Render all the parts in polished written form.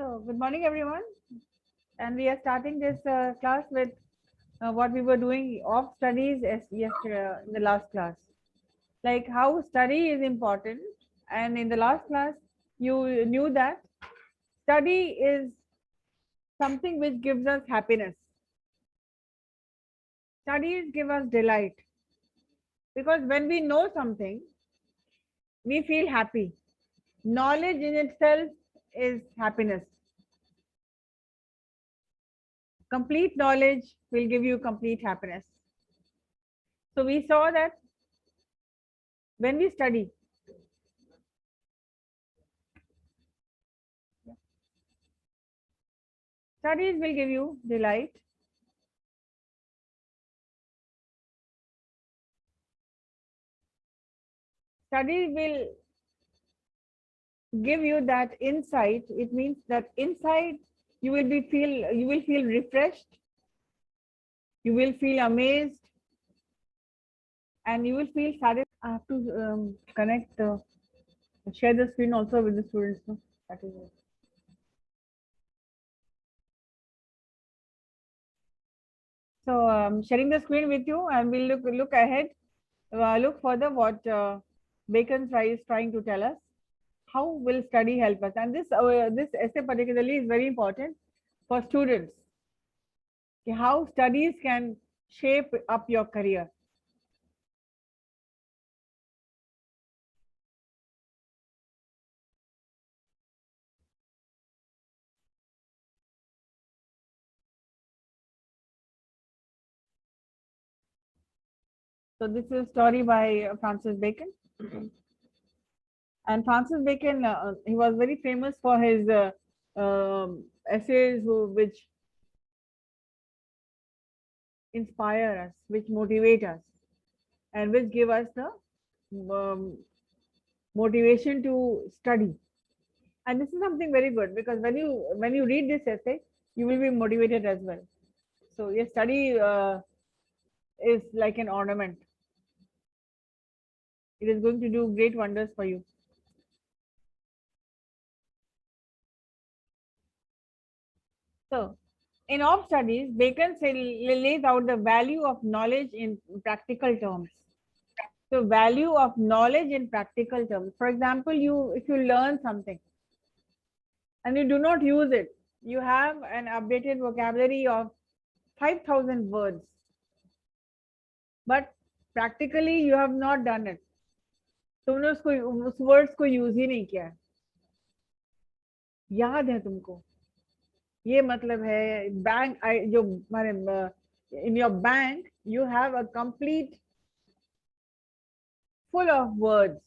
So, good morning, everyone. And we are starting this class with what we were doing of studies as yesterday in the last class, like how study is important. And in the last class, you knew that study is something which gives us happiness. Studies give us delight because when we know something, we feel happy. Knowledge in itself is happiness. Complete knowledge will give you complete happiness. So we saw that when we study, studies will give you delight. Study will give you that insight. It means that inside you will feel refreshed, you will feel amazed, and you will feel satisfied. I have to connect, share the screen also with the students. No? That is it. So sharing the screen with you, and we'll look ahead, look further what Bacon is trying to tell us. How will study help us? And this essay particularly is very important for students. How studies can shape up your career. So this is a story by Francis Bacon. And Francis Bacon, he was very famous for his essays which inspire us, which motivate us, and which give us the um, motivation to study. And this is something very good because when you read this essay, you will be motivated as well. So your study is like an ornament. It is going to do great wonders for you. So, in Of Studies, Bacon lays out the value of knowledge in practical terms. So, value of knowledge in practical terms. For example, if you learn something and you do not use it, you have an updated vocabulary of 5,000 words, but practically you have not done it. तुमने उस words को use ही नहीं किया, याद है तुमको, ये मतलब है बैंक जो हमारे in your bank you have a complete full of words,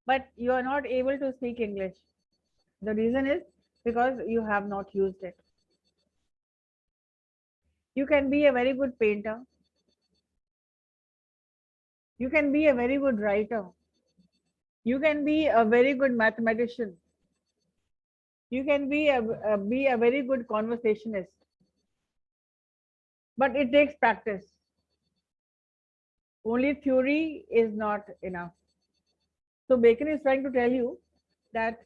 but you are not able to speak English. The reason is because you have not used it. You can be a very good painter, you can be a very good writer, you can be a very good mathematician, you can be a very good conversationist, but it takes practice. Only theory is not enough. So Bacon is trying to tell you that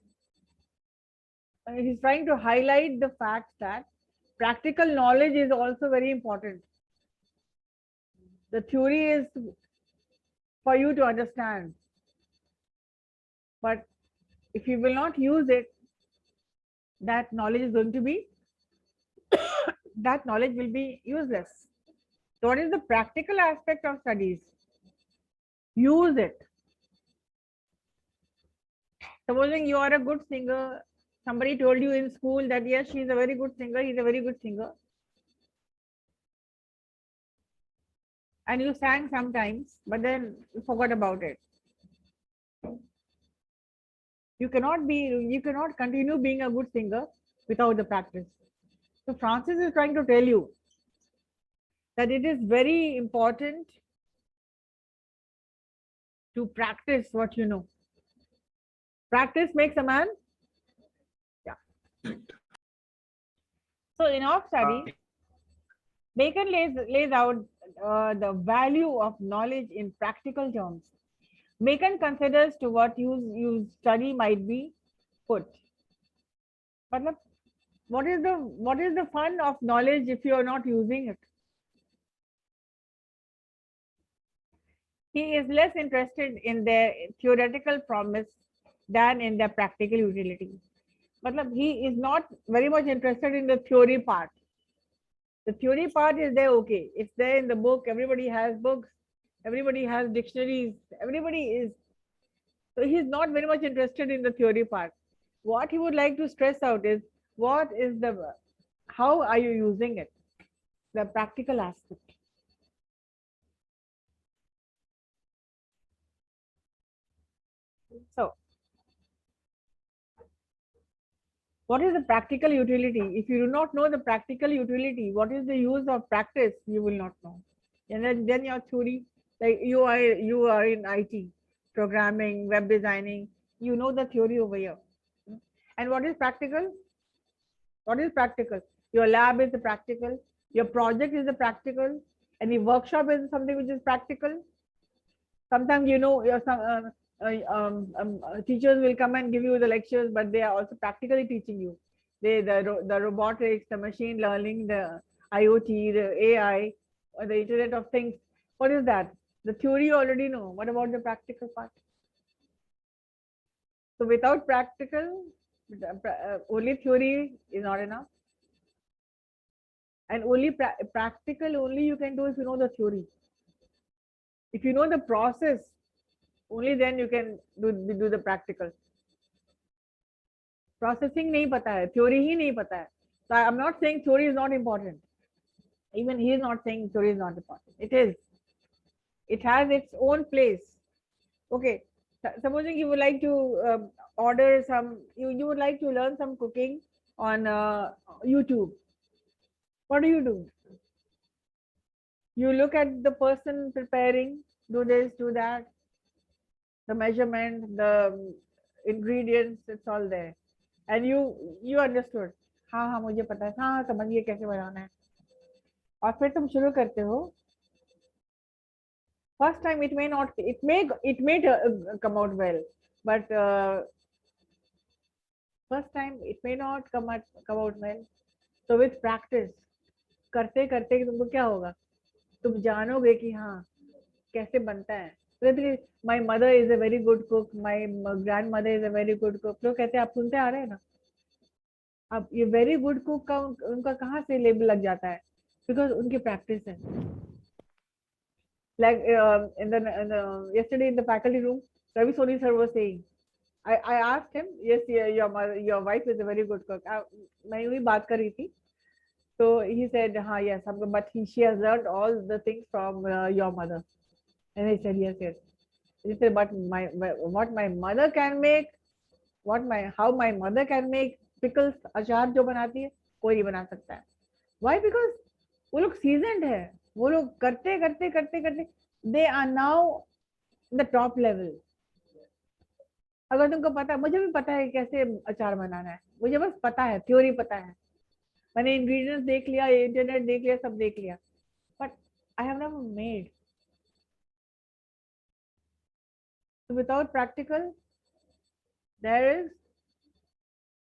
he's trying to highlight the fact that practical knowledge is also very important. The theory is for you to understand, but if you will not use it, that knowledge is going to be that knowledge will be useless. So what is the practical aspect of studies? Use it. Supposing you are a good singer, somebody told you in school that yes, she is a very good singer, he's a very good singer, and you sang sometimes, but then you forgot about it. You cannot continue being a good singer without the practice. So Francis is trying to tell you that it is very important to practice what you know. Practice makes a man. Yeah. So in Of Study, Bacon lays out the value of knowledge in practical terms. Bacon considers to what use study might be put. मतलब what is the fun of knowledge if you are not using it? He is less interested in their theoretical promise than in their practical utility. Matlab, he is not very much interested in the theory part. The theory part is there, okay. It's there in the book. Everybody has books. Everybody has dictionaries. Everybody is. So he's not very much interested in the theory part. What he would like to stress out is what is the, how are you using it? The practical aspect. So what is the practical utility? If you do not know the practical utility, what is the use of practice, you will not know. And then your theory, like you are in IT, programming, web designing, you know the theory over here. And what is practical? What is practical? Your lab is the practical, your project is the practical, and the workshop is something which is practical. Sometimes teachers will come and give you the lectures, but they are also practically teaching you. The robotics, the machine learning, the IoT, the AI, or the Internet of Things. What is that? The theory you already know. What about the practical part? So without practical, only theory is not enough. And only practical only you can do if you know the theory. If you know the process, only then you can do the practical. Processing नहीं पता है, theory ही नहीं पता है. So I'm not saying theory is not important. Even he is not saying theory is not important. It is. It has its own place. Okay. Supposing you would like to order some, you would like to learn some cooking on YouTube. What do? You look at the person preparing, do this, do that, the measurement, the ingredients, it's all there. And you understood. हाँ हाँ मुझे पता है, हाँ समझ गए कैसे बनाना है. और फिर तुम शुरू करते हो. First time it may come out well, but first time it may not come out well. So with practice, करते करते तुमको क्या होगा, तुम जानोगे कि हाँ कैसे बनता है. My mother is a very good cook, my grandmother is a very good cook. लोग कहते हैं आप सुनते आ रहे हैं ना. अब ये वेरी गुड कुक का उनका कहाँ से लेबल लग जाता है, बिकॉज उनकी प्रैक्टिस है. Like yesterday in the faculty room, Ravi Soni sir was saying, I asked him, yes, your wife is a very good cook. मैं वही बात कर रही थी. So he said, yes, but she has learned all the things from your mother. And I said, yes. He said, but what my mother can make, how my mother can make pickles, अचार जो बनाती है, कोई नहीं बना सकता है. Why? Because वो लोग seasoned है. वो लोग करते करते करते करते they are now the top level. अगर तुमको पता, मुझे भी पता है कैसे अचार बनाना है, मुझे बस पता है, थ्योरी पता है, मैंने इंग्रेडिएंट्स देख लिया, इंटरनेट देख लिया, सब देख लिया, but I have never made. So without practical, there is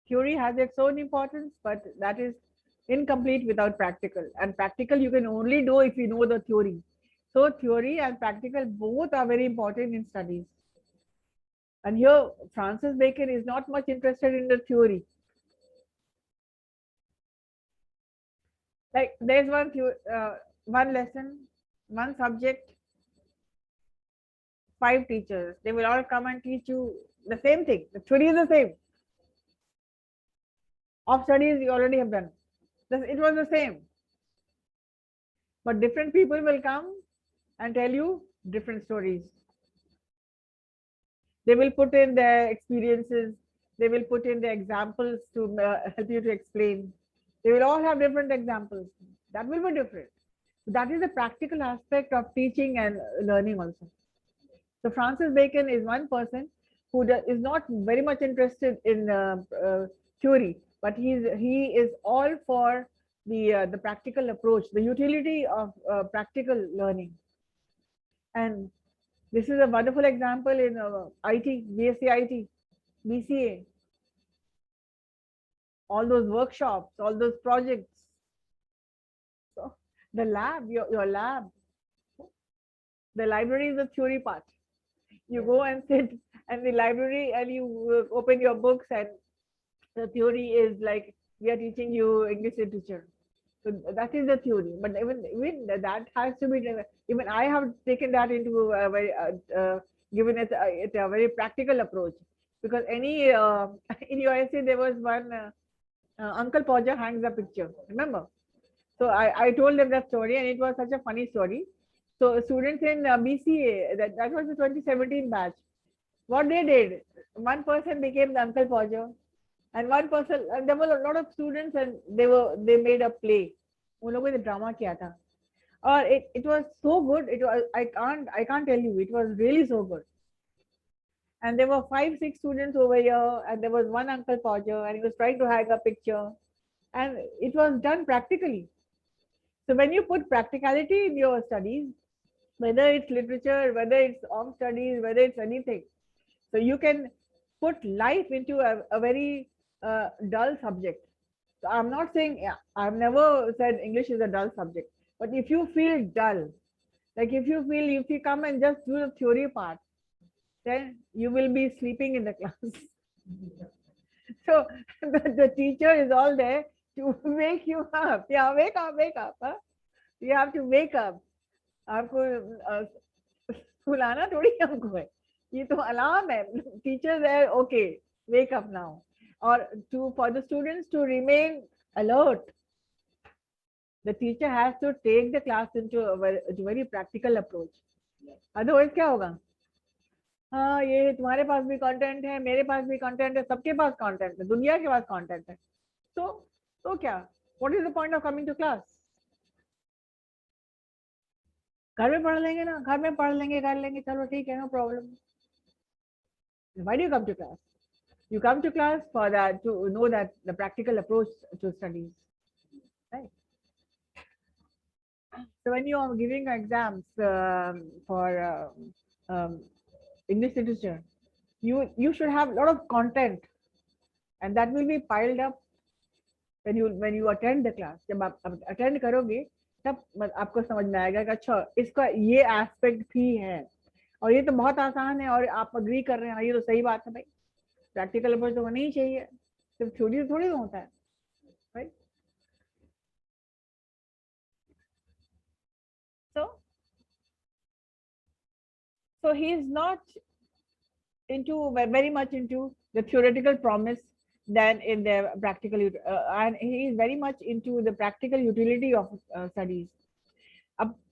theory has its own importance, but that is incomplete without practical. And practical you can only do if you know the theory. So theory and practical both are very important in studies. And here Francis Bacon is not much interested in the theory. Like there's one lesson, one subject, 5 teachers. They will all come and teach you the same thing. The theory is the same. Of studies you already have done. It was the same. But different people will come and tell you different stories. They will put in their experiences. They will put in the examples to help you to explain. They will all have different examples. That will be different. That is the practical aspect of teaching and learning also. So Francis Bacon is one person who is not very much interested in theory, but he is all for the practical approach, the utility of practical learning. And this is a wonderful example in IT, BSc IT, BCA. all those workshops, all those projects. So the lab, your lab, the library is the theory part. You go and sit in the library and you open your books, and the theory is like we are teaching you English literature. So that is the theory. But even that has to be, even I have taken that into a very, given it a very practical approach. Because any, in USA, there was one, Uncle Podger hangs a picture, remember? So I told them that story, and it was such a funny story. So students in BCA, that was the 2017 batch, what they did, one person became the Uncle Podger, and one person, and there were a lot of students, and they made a play. उन लोगों ने drama किया था, और it was so good. It was, I can't tell you, it was really so good. And there were 5-6 students over here, and there was one Uncle Podger, and he was trying to hang a picture, and it was done practically. So when you put practicality in your studies, whether it's literature, whether it's home studies, whether it's anything, so you can put life into a very dull subject. So I'm not saying, yeah, I've never said English is a dull subject, but if you feel dull, like if you come and just do the theory part, then you will be sleeping in the class. So the teacher is all there to wake you up. Yeah, wake up, wake up. Huh? You have to wake up. आपको सुलाना थोड़ी हमको है, ये तो alarm है. Teachers are okay, wake up now. Or for the students to remain alert, the teacher has to take the class into a very practical approach. Otherwise क्या होगा? हाँ, ये तुम्हारे पास भी कंटेंट है, मेरे पास भी कंटेंट है, सबके पास कंटेंट है, दुनिया के पास कंटेंट है. तो क्या, what is the point of coming to class? घर में पढ़ लेंगे ना, घर में पढ़ लेंगे, कर लेंगे, चलो ठीक है, no problem. Why do you come to class? You come to class for that, to know that the practical approach to studies, right? So when you are giving exams for English literature, you should have a lot of content, and that will be piled up when you attend the class. जब आप attend करोगे तब आपको समझ में आएगा कि अच्छा इसका ये एस्पेक्ट भी है, और ये तो बहुत आसान है, और आप अग्री कर रहे हैं, ये तो सही बात है भाई. प्रैक्टिकल अप्रोच तो होना ही चाहिए, सिर्फ थ्योरी थोड़ी होता है, right? So he is not very much into the theoretical promise than in the practical, and he is very much into the practical utility of studies.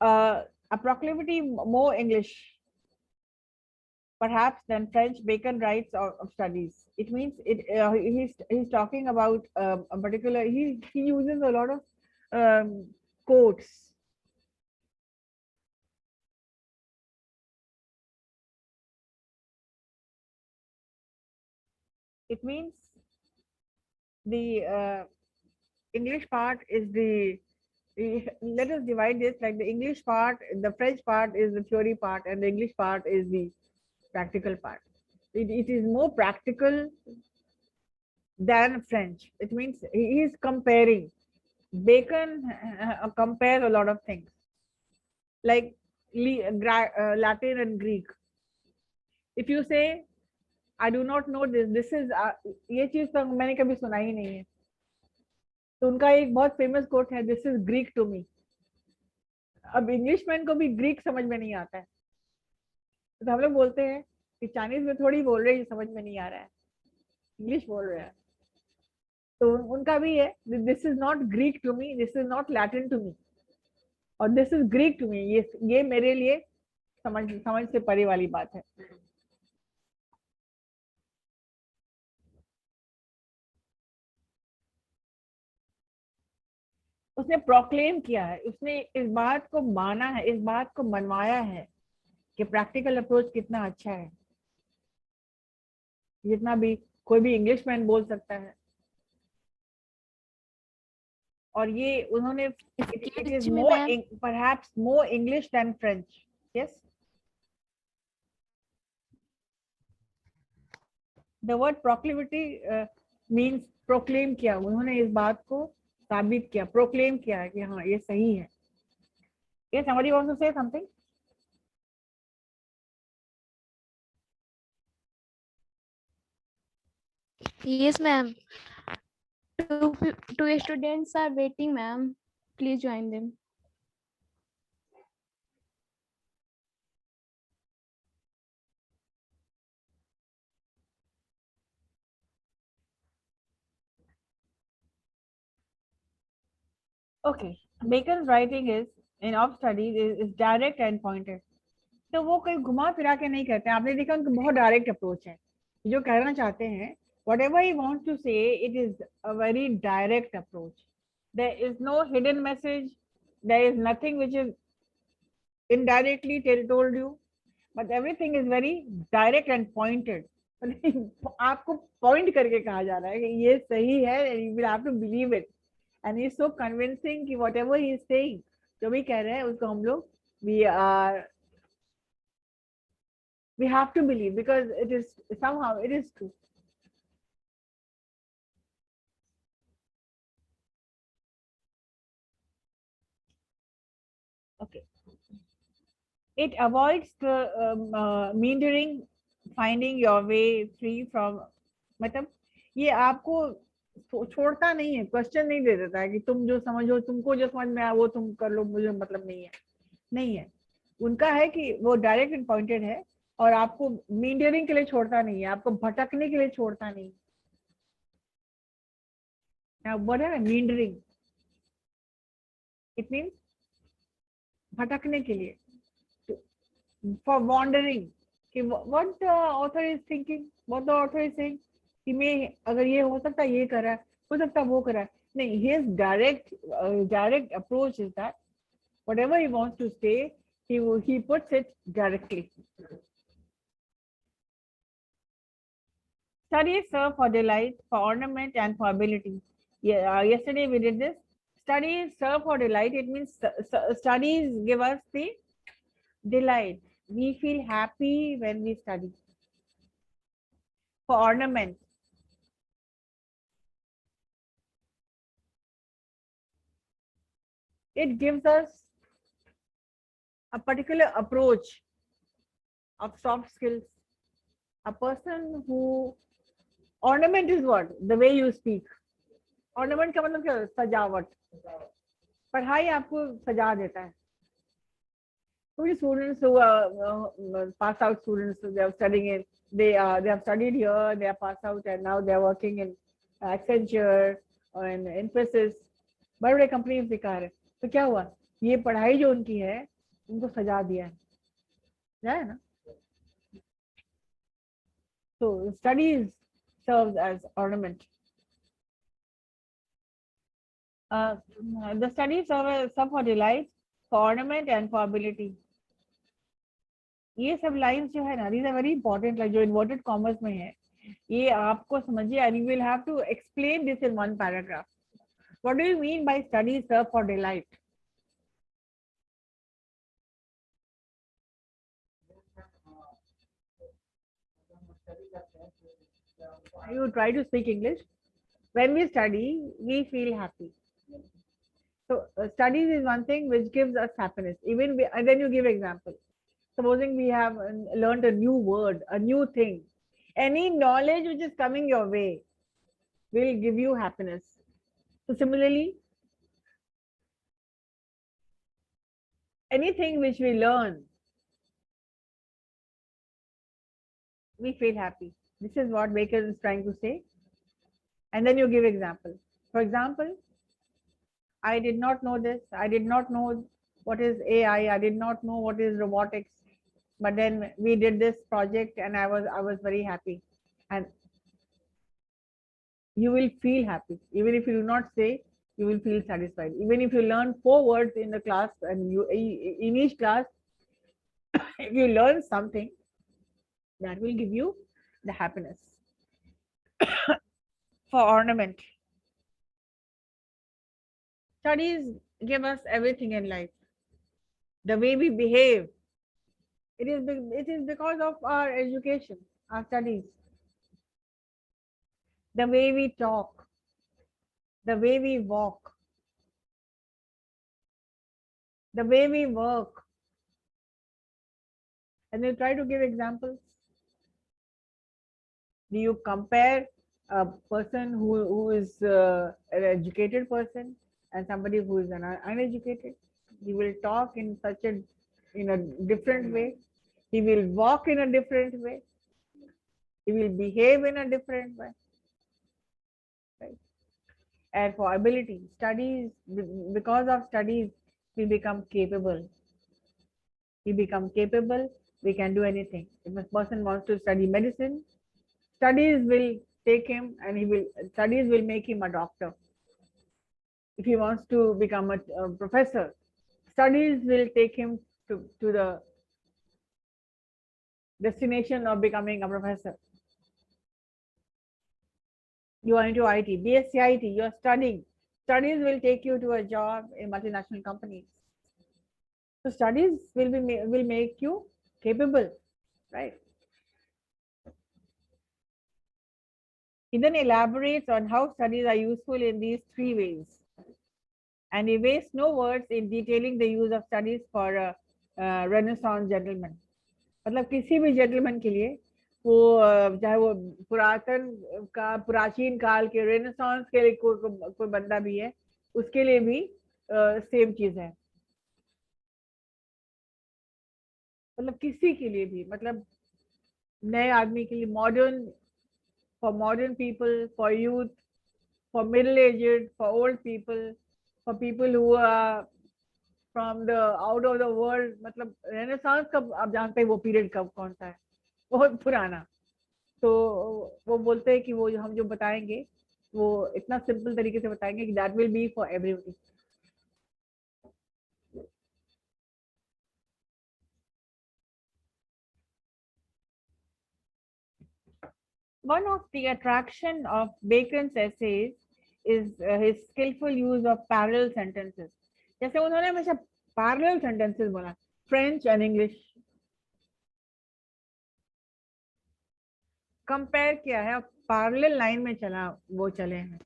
A proclivity more English perhaps than French, Bacon writes of studies. It means he's talking about a particular, he uses a lot of quotes. It means the English part is let us divide this like the English part, the French part is the theory part, and the English part is the practical part. It is more practical than French. It means he is comparing. Bacon compares a lot of things like Latin and Greek. If you say I do not know this is ये चीज तो मैंने कभी सुना ही नहीं है, तो उनका एक बहुत फेमस कोट है, this is Greek to me. अब इंग्लिश मैन को भी ग्रीक समझ में नहीं आता है, तो हम लोग बोलते हैं कि चाइनीज में थोड़ी बोल रहे हैं, समझ में नहीं आ रहा है, इंग्लिश बोल रहे हैं. तो उनका भी है, this is not Greek to me, this is not Latin to me, और this is Greek to me. ये मेरे लिए समझ से परे वाली बात है. उसने प्रोक्लेम किया है, उसने इस बात को माना है, इस बात को मनवाया है कि प्रैक्टिकल अप्रोच कितना अच्छा है, जितना भी कोई भी इंग्लिश मैन बोल सकता है. और ये उन्होंने it is more perhaps more English than French. Yes, the word proclivity means proclaim किया, उन्होंने इस बात को साबित किया, प्रोक्लेम किया कि हाँ ये सही है। Yes, somebody wants to say something? Yes, ma'am. Two students are waiting, ma'am. Please join them. Okay, Bacon's writing is in of studies is direct and pointed. तो वो कोई घुमा फिरा के नहीं कहते हैं, आपने देखा उनका बहुत डायरेक्ट अप्रोच है, जो कहना चाहते हैं whatever he wants to say, it is a very direct approach. There is no hidden message, there is nothing which is indirectly told you, but everything is very direct and pointed. आपको point करके कहा जा रहा है कि ये सही है, you will have to believe it, and he is so convincing कि whatever he is saying, जो भी कह रहे हैं उसको हम लोग we have to believe because it is somehow it is true. Okay, it avoids the meandering, finding your way free from, मतलब ये आपको छोड़ता नहीं है, क्वेश्चन नहीं दे देता है कि तुम जो समझो, तुमको जो समझ में आया वो तुम कर लो, मुझे मतलब नहीं है, नहीं है। उनका है कि वो डायरेक्ट एंड पॉइंटेड है और आपको मीडियरिंग के लिए छोड़ता नहीं है, आपको भटकने के लिए छोड़ता नहीं। वर्ड है ना मींडरिंग, इट मीन्स भटकने के लिए, फॉर वॉन्डरिंग, कि what the author is thinking, what the author is saying, कि मैं अगर ये हो सकता है ये करा, हो सकता है वो करा, नहीं, his direct approach is that whatever he wants to say, he puts it directly. Studies serve for delight, for ornament, and for ability. Yeah, yesterday we did this. Studies serve for delight. It means studies give us the delight. We feel happy when we study. For ornament, it gives us a particular approach of soft skills. A person who, ornament is what? The way you speak. Ornament का मतलब क्या है? सजावट। पढ़ाई आपको सजा देता है। So students who pass out students, they are studying in, they have studied here, they are passed out, and now they are working in Accenture or in Infosys, बड़े बड़े कंपनीज दिखा रहे। तो क्या हुआ, ये पढ़ाई जो उनकी है उनको सजा दिया है ना। So studies serves as ornament. The studies serve for delight, for ornament, and for ability. ये सब लाइंस जो है ना, these are very important, like जो इन्वर्टेड कॉमर्स में है, ये आपको समझिए, and you will have to explain this in one paragraph. What do you mean by studies serve for delight? You try to speak English. When we study, we feel happy. So studies is one thing which gives us happiness. Even we, and then you give example. Supposing we have learned a new word, a new thing, any knowledge which is coming your way will give you happiness. So similarly, anything which we learn, we feel happy. This is what Baker is trying to say. And then you give example. For example, I did not know this. I did not know what is AI. I did not know what is robotics. But then we did this project, and I was very happy. And you will feel happy, even if you do not say. You will feel satisfied. Even if you learn 4 words in the class, and you in each class, if you learn something, that will give you the happiness. For ornament, studies give us everything in life. The way we behave, it is because of our education, our studies. The way we talk, the way we walk, the way we work. And you try to give examples. Do you compare a person who is an educated person and somebody who is an uneducated? He will talk in such a different way. He will walk in a different way. He will behave in a different way. Right? And for ability, studies, because of studies, we become capable. We become capable. We can do anything. If a person wants to study medicine, studies will take him, and studies will make him a doctor. If he wants to become a professor, studies will take him to the destination of becoming a professor. You are into IT, BSc IT, you are studying. Studies will take you to a job in multinational companies. So studies will make you capable, right? He then elaborates on how studies are useful in these three ways. And he wastes no words in detailing the use of studies for a Renaissance gentleman. मतलब किसी भी gentleman के लिए वो चाहे वो प्राचीन काल के रेनेसांस के लिए कोई बंदा भी है, उसके लिए भी सेम चीज है. मतलब किसी के लिए भी, मतलब नए आदमी के लिए, modern, for modern people, for youth, for middle-aged, for old people, for people who are from the out of the world. मतलब रेनेसांस कब आप जानते हैं वो पीरियड कब कौन सा है, बहुत पुराना. तो वो बोलते हैं कि वो हम जो बताएंगे वो इतना सिंपल तरीके से बताएंगे कि that will be for everybody. One of the attraction of Bacon's essays is his skillful use of parallel sentences. जैसे उन्होंने हमेशा parallel sentences बोला, French and English कंपेयर किया है, पैरेलल लाइन में चला वो चले हैं.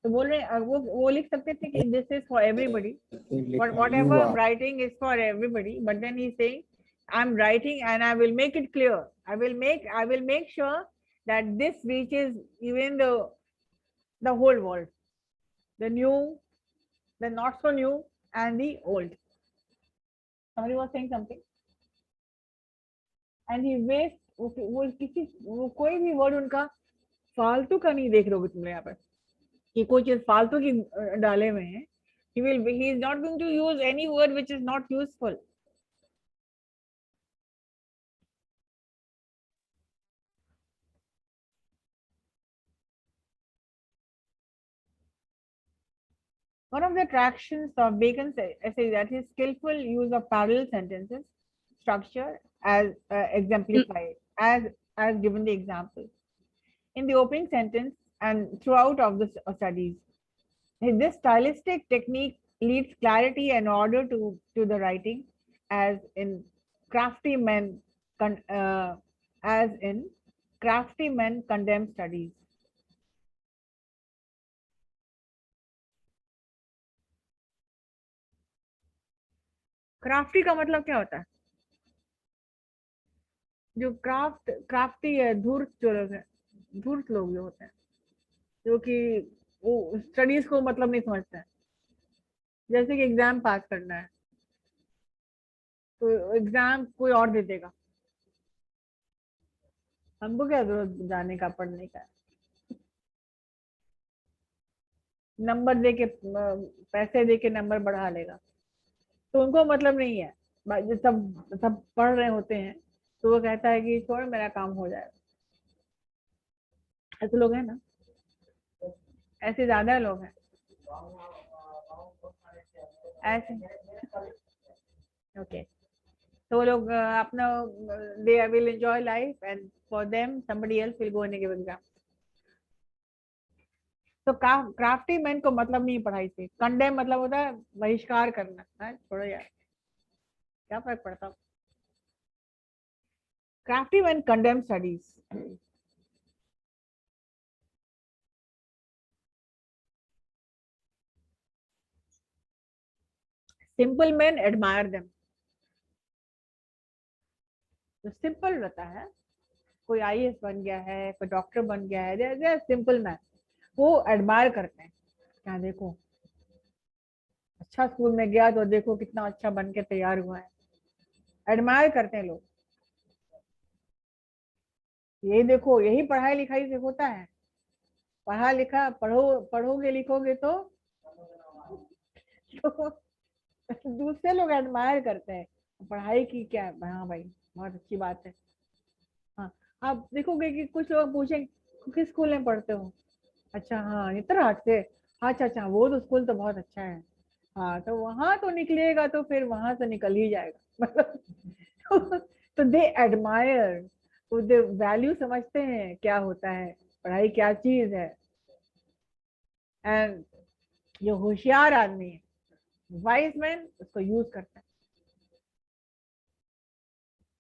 तो बोल रहे वो लिख सकते थे कि this is for everybody, whatever I'm writing is for everybody, but then he's saying I'm writing and I will make it clear. I will make sure that this reaches even the whole world, the new, the not so new, and the old. Somebody was saying something, and he wastes वो कोई भी word उनका फालतू का नहीं देख रहे हो तुम यहाँ पर कि कोई चीज फालतू की डाले हुए हैं. He is not going to use any word which is not useful. One of the attractions of Bacon's essay is that his skillful use of parallel sentences structure as exemplified, as given the example in the opening sentence and throughout of the studies. This stylistic technique leads clarity and order to the writing, as in crafty men as in crafty men condemn studies. Crafty का मतलब क्या होता है? जो crafty है, धूर्त जो लोग हैं, धूर्त लोग जो होते हैं, जो कि वो स्टडीज को मतलब नहीं समझते हैं. जैसे कि एग्जाम पास करना है तो एग्जाम कोई और दे देगा, हमको क्या जरूरत जाने का, पढ़ने का. नंबर दे के पैसे दे के नंबर बढ़ा लेगा, तो उनको मतलब नहीं है. जब सब सब पढ़ रहे होते हैं तो वो कहता है कि छोड़ मेरा काम हो जाएगा. ऐसे लोग हैं ना, ऐसे ज्यादा लोग हैं ऐसे. ओके, तो वो लोग अपना they will enjoy life and for them somebody else will go and give exam. तो क्राफ्टी मैन को मतलब नहीं पढ़ाई से. कंडेम मतलब होता है बहिष्कार करना है, छोड़ो यार क्या फर्क पड़ता. Crafty man condemn studies. Simple man admire them. जो सिंपल रहता है, कोई आईएएस बन गया है, कोई डॉक्टर बन गया है, दे आर सिंपल मैन, वो एडमायर करते हैं। क्या देखो, अच्छा स्कूल में गया तो देखो कितना अच्छा बन के तैयार हुआ है, एडमायर करते हैं लोग। यही देखो, यही पढ़ाई लिखाई से होता है। पढ़ा लिखा पढ़ोगे लिखोगे तो दूसरे लोग एडमायर करते हैं। पढ़ाई की क्या है, हाँ भाई बहुत अच्छी बात है। हाँ, आप देखोगे कि कुछ लोग पूछें किस स्कूल में पढ़ते हो, अच्छा हाँ इतना हाथ से, हाँ अच्छा अच्छा वो तो स्कूल तो बहुत अच्छा है। हाँ तो वहां तो निकलेगा तो फिर वहां से निकल ही जाएगा मतलब तो दे एडमायर, तो दे वैल्यू समझते हैं क्या होता है, पढ़ाई क्या चीज है। एंड जो होशियार आदमी है, वाइज मैन, उसको यूज करता है।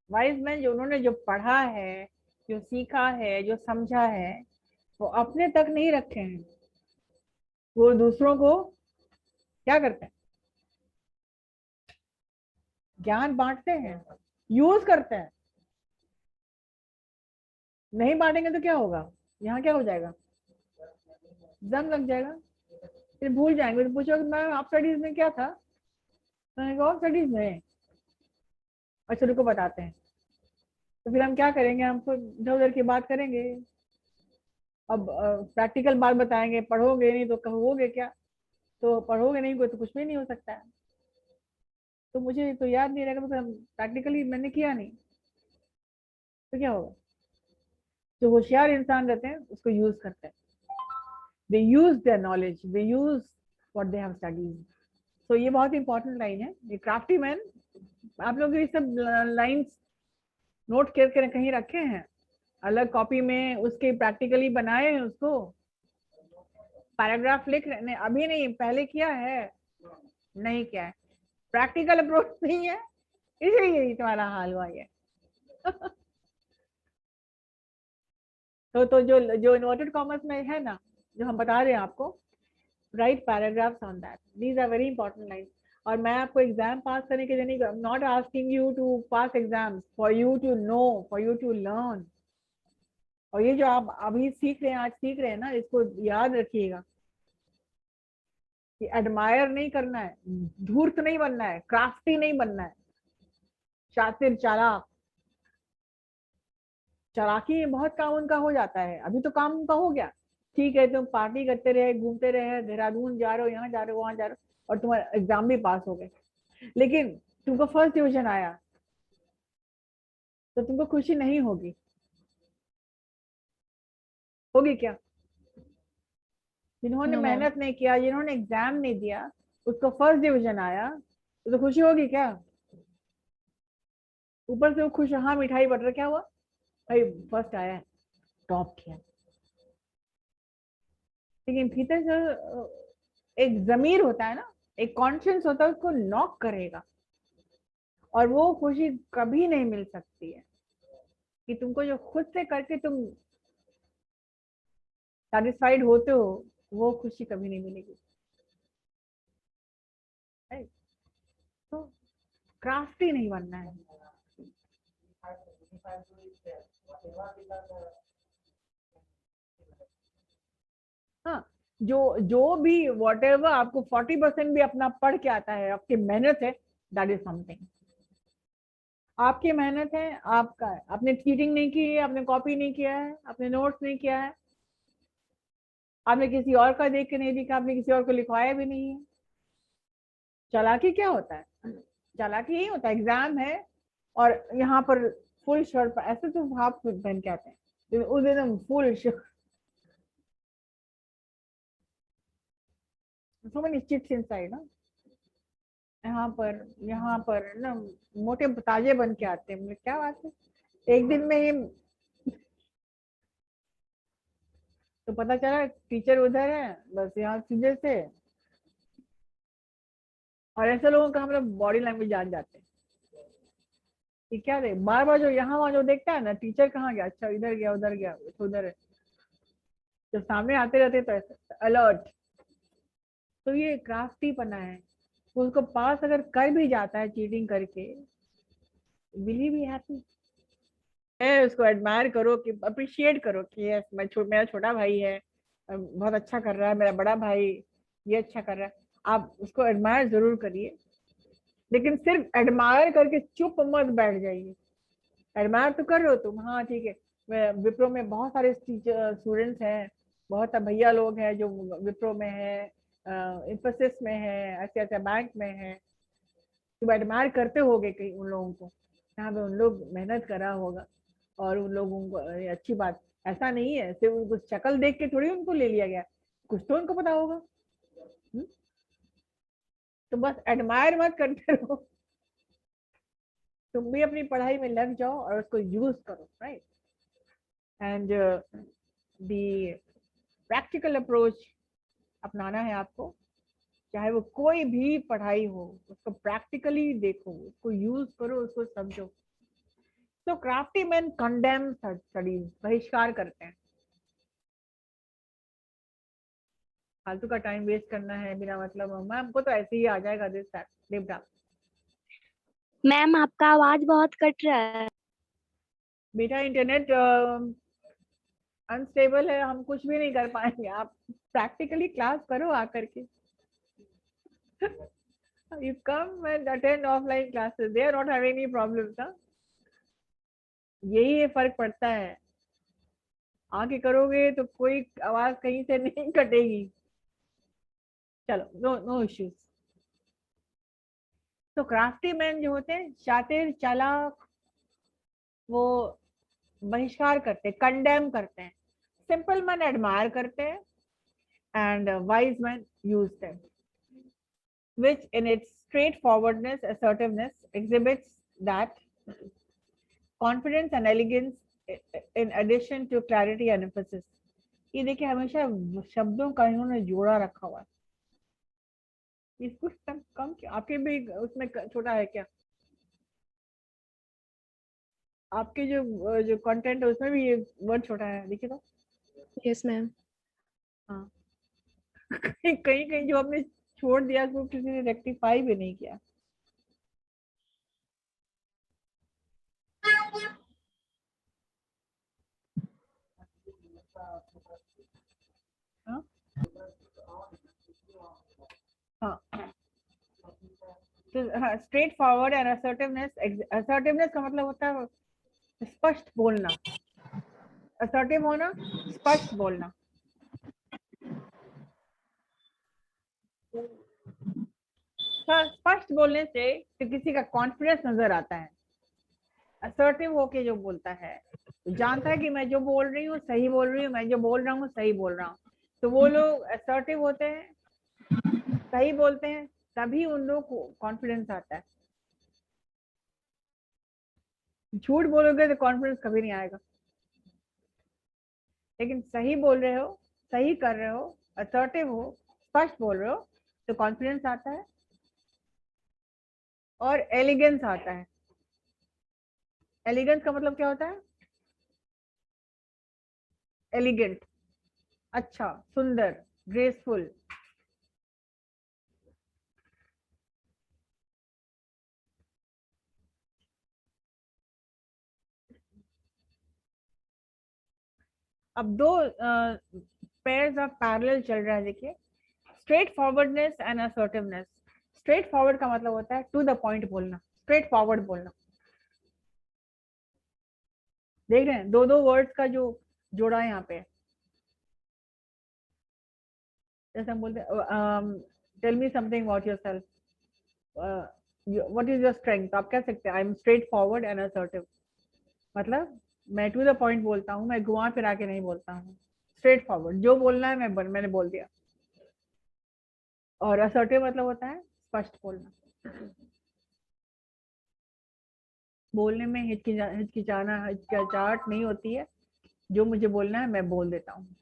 वाइज मैन जो उन्होंने जो पढ़ा है, जो सीखा है, जो समझा है, वो अपने तक नहीं रखे हैं, वो दूसरों को क्या करते हैं, ज्ञान बांटते हैं, यूज करते हैं। नहीं बांटेंगे तो क्या होगा, यहाँ क्या हो जाएगा, जंग लग जाएगा, फिर भूल जाएंगे, तो पूछोगे मैम आप स्टडीज में क्या था, मैंने कहा स्टडीज में, अच्छा रुको बताते हैं। तो फिर हम क्या करेंगे, हम तो इधर उधर की बात करेंगे। अब प्रैक्टिकल बात बताएंगे, पढ़ोगे नहीं तो कहोगे क्या, तो पढ़ोगे नहीं कोई तो कुछ भी नहीं हो सकता है। तो मुझे तो याद नहीं रहेगा, तो प्रैक्टिकली मैंने किया नहीं, तो क्या होगा। जो होशियार इंसान रहते हैं उसको यूज करते हैं, they use their knowledge, they use what they have studied. तो ये बहुत इंपॉर्टेंट लाइन है, ये क्राफ्टी मैन। आप लोग ये सब लाइंस नोट करके कहीं रखे हैं, अलग कॉपी में उसके प्रैक्टिकली बनाए हैं उसको, पैराग्राफ लिख रहे नहीं, अभी नहीं पहले किया है, नहीं किया है, प्रैक्टिकल अप्रोच नहीं है, इसलिए तुम्हारा हाल हुआ ये तो जो जो इन्वर्टेड कॉमर्स में है ना, जो हम बता रहे हैं आपको, write paragraphs on that, these are very important line. और मैं आपको एग्जाम पास करने के लिए नहीं, not asking you to pass exam, for you to know, for you to learn. और ये जो आप अभी सीख रहे हैं, आज सीख रहे हैं ना, इसको याद रखिएगा कि एडमायर नहीं करना है, धूर्त नहीं बनना है, क्राफ्टी नहीं बनना है, शातिर चालाक। चालाकी बहुत काम उनका हो जाता है, अभी तो काम उनका हो गया। ठीक है तुम पार्टी करते रहे, घूमते रहे, देहरादून जा रहे हो, यहाँ जा रहे हो, वहां जा रहे हो, और तुम्हारा एग्जाम भी पास हो गए, लेकिन तुमको फर्स्ट डिवीजन आया, तो तुमको खुशी नहीं होगी, होगी क्या। जिन्होंने No, ma'am. मेहनत नहीं किया, जिन्होंने एग्जाम नहीं दिया, उसको फर्स्ट डिवीजन आया, तो खुशी होगी क्या। ऊपर से वो खुश, हाँ मिठाई बटर क्या हुआ भाई, फर्स्ट आया, टॉप किया, लेकिन भीतर से एक जमीर होता है ना, एक कॉन्शियस होता है, उसको नॉक करेगा, और वो खुशी कभी नहीं मिल सकती है कि तुमको जो खुद से करके तुम सेटिस्फाइड होते हो, वो खुशी कभी नहीं मिलेगी। Right? तो क्राफ्टी नहीं बनना है। हाँ, जो जो भी वॉट एवर आपको 40% भी अपना पढ़ के आता है, आपकी मेहनत है, दैट इज समथिंग। आपकी मेहनत है, आपका है, आपने चीटिंग नहीं की है, आपने कॉपी नहीं किया है, आपने नोट्स नहीं किया है, आपने किसी और का देख के नहीं लिखा, आपने किसी और को लिखवाया भी नहीं है। चालाकी क्या होता है, चालाकी यही होता है, एग्जाम है और यहाँ पर फुल शर्ट, ऐसे तो हाफ पहन के आते हैं, उस दिन full shirt, so many chits inside ना, यहाँ पर ना मोटे ताजे बन के आते हैं, मतलब क्या बात है, एक दिन में ही तो पता चला टीचर उधर है, बस यहाँ सीधे से। और ऐसे लोगों का हम लोग बॉडी लैंग्वेज जान जाते हैं कि क्या दे, बार बार जो यहाँ वहाँ जो देखता है ना, टीचर कहाँ गया, अच्छा इधर गया उधर गया, तो उधर है, जब सामने आते रहते तो ऐसे अलर्ट। तो ये क्राफ्टी पना है, उसको पास अगर कर भी जाता है चीटिंग करके, विल ही बी हैप्पी? उसको एडमायर करो, कि अप्रिशिएट करो कि यस मेरा छोटा भाई है, बहुत अच्छा कर रहा है, मेरा बड़ा भाई ये अच्छा कर रहा है, आप उसको एडमायर जरूर करिए, लेकिन सिर्फ एडमायर करके चुप मत बैठ जाइए। एडमायर तो कर रहे हो तुम, हाँ ठीक है, विप्रो में बहुत सारे स्टूडेंट्स हैं, बहुत सारे भैया लोग हैं जो विप्रो में है, इंफोसिस में है, ऐसे ऐसे बैंक में है, तुम एडमायर करते होगे कहीं उन लोगों को, यहाँ पे उन लोग मेहनत करा होगा, और उन लोगों को अरे अच्छी बात, ऐसा नहीं है सिर्फ उनको शक्ल देख के थोड़ी उनको ले लिया गया, कुछ तो उनको पता होगा। हुँ? तो बस एडमायर मत करते रहो, तुम भी अपनी पढ़ाई में लग जाओ और उसको यूज करो, right? And the practical approach अपनाना है आपको, चाहे वो कोई भी पढ़ाई हो, उसको प्रैक्टिकली देखो, उसको यूज करो, उसको समझो। तो क्राफ्टी मैन कंडेम स्टडीज, बहिष्कार करते हैं, फालतू का टाइम वेस्ट करना है बिना मतलब, मैम को तो ऐसे ही आ जाएगा दिस दैट। मैम आपका आवाज बहुत कट रहा है। बेटा इंटरनेट अनस्टेबल है, हम कुछ भी नहीं कर पाएंगे, आप प्रैक्टिकली क्लास करो आकर के। You come and attend offline classes, they are not having any problems, huh? यही फर्क पड़ता है, आके करोगे तो कोई आवाज कहीं से नहीं कटेगी। चलो, नो नो इश्यूज। तो क्राफ्टी मैन जो होते हैं, शातिर चालाक, वो बहिष्कार करते हैं, कंडेम करते हैं, सिंपल मैन एडमायर करते हैं, and wise man use them, which in its straightforwardness, assertiveness, exhibits that confidence and elegance in addition to clarity and emphasis। ये देखिए हमेशा शब्दों का इन्होंने जोड़ा रखा हुआ है, इसको कम क्या आपके भी उसमें छोटा है क्या? आपके जो कंटेंट है उसमें भी ये वर्ड छोटा है, देखिए तो। Yes, ma'am. हाँ, कहीं कहीं जो हमने छोड़ दिया उसको किसी ने रेक्टिफाई भी नहीं किया। हाँ हाँ, तो हाँ, straight forward and assertiveness. Assertiveness का मतलब होता है स्पष्ट बोलना, असर्टिव होना, स्पष्ट बोलना। स्पष्ट बोलने से तो किसी का कॉन्फिडेंस नजर आता है, असर्टिव होके जो बोलता है जानता है कि मैं जो बोल रही हूँ सही बोल रही हूँ, मैं जो बोल रहा हूँ सही बोल रहा हूँ, तो वो लोग असर्टिव होते हैं, सही बोलते हैं, तभी उन लोगों को कॉन्फिडेंस आता है। झूठ बोलोगे तो कॉन्फिडेंस कभी नहीं आएगा, लेकिन सही बोल रहे हो, सही कर रहे हो, असर्टिव हो, स्पष्ट बोल रहे हो, तो कॉन्फिडेंस आता है और एलिगेंस आता है। एलिगेंस का मतलब क्या होता है? एलिगेंट, अच्छा, सुंदर, ग्रेसफुल। अब दो पेयर्स ऑफ पैरेलल चल रहा है, देखिए, straight forwardness and assertiveness. Straight forward का मतलब होता है टू द पॉइंट बोलना, स्ट्रेट फॉरवर्ड बोलना। देख रहे हैं दो दो वर्ड्स का जो जोड़ा है यहाँ पे, जैसे हम बोलते हैं tell me something about yourself, what is your strength, आप कह सकते हैं I am straightforward and assertive, मतलब मैं टू द पॉइंट बोलता हूँ, मैं घुमा फिरा के नहीं बोलता हूँ, स्ट्रेट फॉरवर्ड, जो बोलना है मैंने बोल दिया। और असर्टिव मतलब होता है स्पष्ट बोलना, बोलने में हिचकिचाहट नहीं होती है, जो मुझे बोलना है मैं बोल देता हूँ।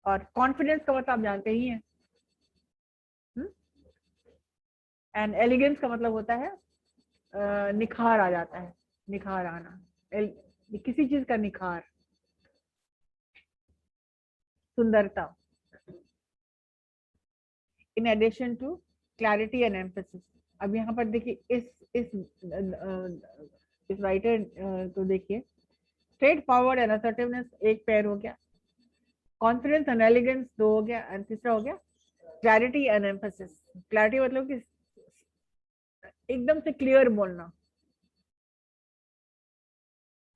और कॉन्फिडेंस का मतलब आप जानते ही हैं, एंड एलिगेंस का मतलब होता है निखार आ जाता है, निखार आना, किसी चीज का निखार, सुंदरता। in addition to clarity and emphasis. अब यहाँ पर देखिए इस राइटर को देखिए, स्ट्रेट फॉरवर्ड एंड असर्टिवनेस एक पेयर हो गया, कॉन्फिडेंस एंड एलिगेंस दो हो गया, एंड तीसरा हो गया क्लैरिटी एंड एम्फेसिस. क्लैरिटी मतलब कि एकदम से क्लियर बोलना,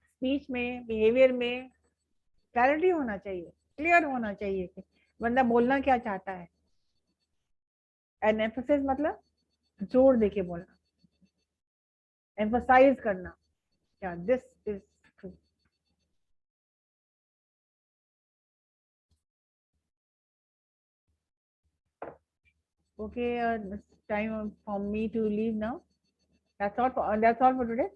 स्पीच में, बिहेवियर में क्लैरिटी होना चाहिए, क्लियर होना चाहिए कि बंदा बोलना क्या चाहता है. एंड एम्फेसिस मतलब जोर देके बोलना, एम्फसाइज करना, क्या this is true. Okay, it's time for me to leave now. That's all for today.